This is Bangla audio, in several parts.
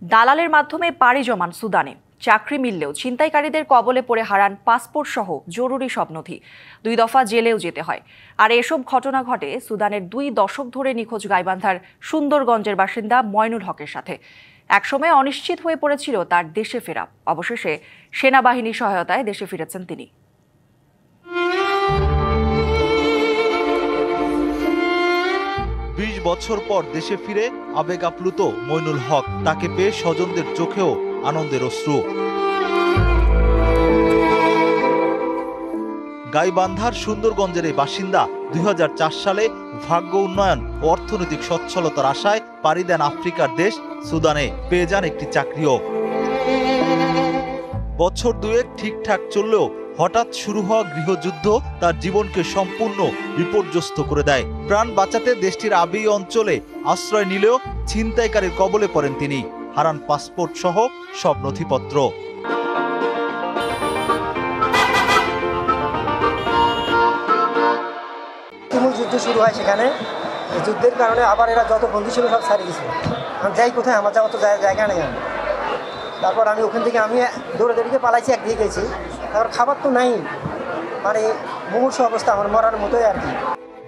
দালালের মাধ্যমে পাড়ি জমান সুদানে। চাকরি মিললেও ছিনতাইকারীদের কবলে পড়ে হারান পাসপোর্ট সহ জরুরি সব নথি। 2 দফা জেলেও যেতে হয়। আর এসব ঘটনা ঘটে সুদানের 2 দশক ধরে নিখোঁজ গাইবান্ধার সুন্দরগঞ্জের বাসিন্দা ময়নুল হকের সাথে। একসময় অনিশ্চিত হয়ে পড়েছিল তার দেশে ফেরা। অবশেষে সেনাবাহিনীর সহায়তায় দেশে ফিরেছেন তিনি। বছর পর দেশে ফিরে আবেগ আপ্লুত ময়নুল হক। তাকে পেয়ে স্বজনদের চোখেও আনন্দের অশ্রু। গাইবান্ধার সুন্দরগঞ্জের এই বাসিন্দা 2004 সালে ভাগ্য উন্নয়ন ও অর্থনৈতিক সচ্ছলতার আশায় পাড়ি দেন আফ্রিকার দেশ সুদানে। পেয়ে যান একটি চাকরিও। বছর দুয়েক ঠিকঠাক চললেও হঠাৎ শুরু হওয়া গৃহযুদ্ধ তার জীবনকে সম্পূর্ণ বিপর্যস্ত করে দেয়। প্রাণ বাঁচাতে দেশটির আবেই অঞ্চলে আশ্রয় নিলেও ছিনতাইকারীর কবলে পড়েন তিনি। হারান পাসপোর্ট সহ সব নথিপত্র। তুমুল যুদ্ধ শুরু হয় সেখানে। যুদ্ধের কারণে আবার এরা যত বন্দী ছিল সব ছাড়িয়ে গেছিল। আমি যাই কোথায়, আমার যাওয়ার তো জায়গা নেই। তারপর আমি ওখান থেকে দৌড়ে পালাইছি, একদিকে গেছি। তারপর খাবার তো নাই, মানে মুমূর্ষ অবস্থা, আমার মরার মতোই আর কি।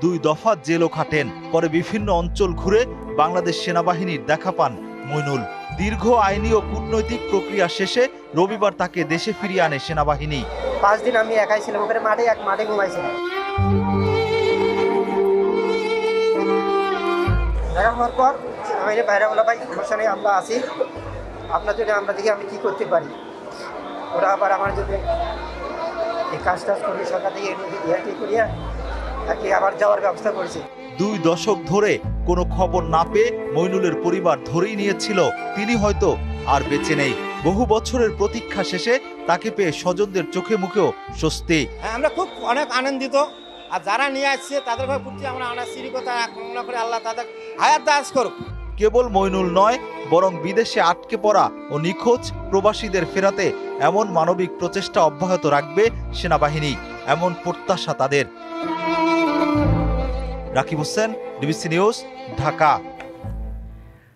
2 দফা জেলও খাটেন। পরে বিভিন্ন অঞ্চল ঘুরে বাংলাদেশ সেনাবাহিনীর দেখা পান মইনুল। দীর্ঘ আইনি ও কূটনৈতিক প্রক্রিয়া শেষে রবিবার তাকে দেশে ফিরিয়ে আনে সেনাবাহিনী। 5 দিন আমি একাই ছিলাম ওখানে, মাঠে ঘুমাইছিলাম। দেখা হওয়ার পর আমি বাইরে বলা, ভাই সমস্যা নেই, আমরা আছি, আপনার জন্য আমরা দেখি আমি কী করতে পারি। ওরা আবার আমার জন্য এই কাজ করি, সরকার থেকে ইয়াটি করিয়া আর কি আবার যাওয়ার ব্যবস্থা করেছে। 2 দশক ধরে কোনো খবর না পেয়ে মইনুলের পরিবার ধরেই নিয়েছিল তিনি হয়তো আর বেঁচে নেই। বহু বছরের প্রতীক্ষা শেষে তাকে পেয়ে স্বজনদের চোখে মুখেও স্বস্তি। আমরা খুব অনেক আনন্দিত। আর যারা নিয়ে আসছে তাদের প্রতি আমরা আশীর্বাদ কামনা করে আল্লাহ তাদের হায়াত দারাজ করুক। কেবল মইনুল নয়, বরং বিদেশে আটকে পড়া ও নিখোঁজ প্রবাসীদের ফেরাতে এমন মানবিক প্রচেষ্টা অব্যাহত রাখবে সেনাবাহিনী, এমন প্রত্যাশা তাদের। Rakib Hossain, DBC news, Dhaka.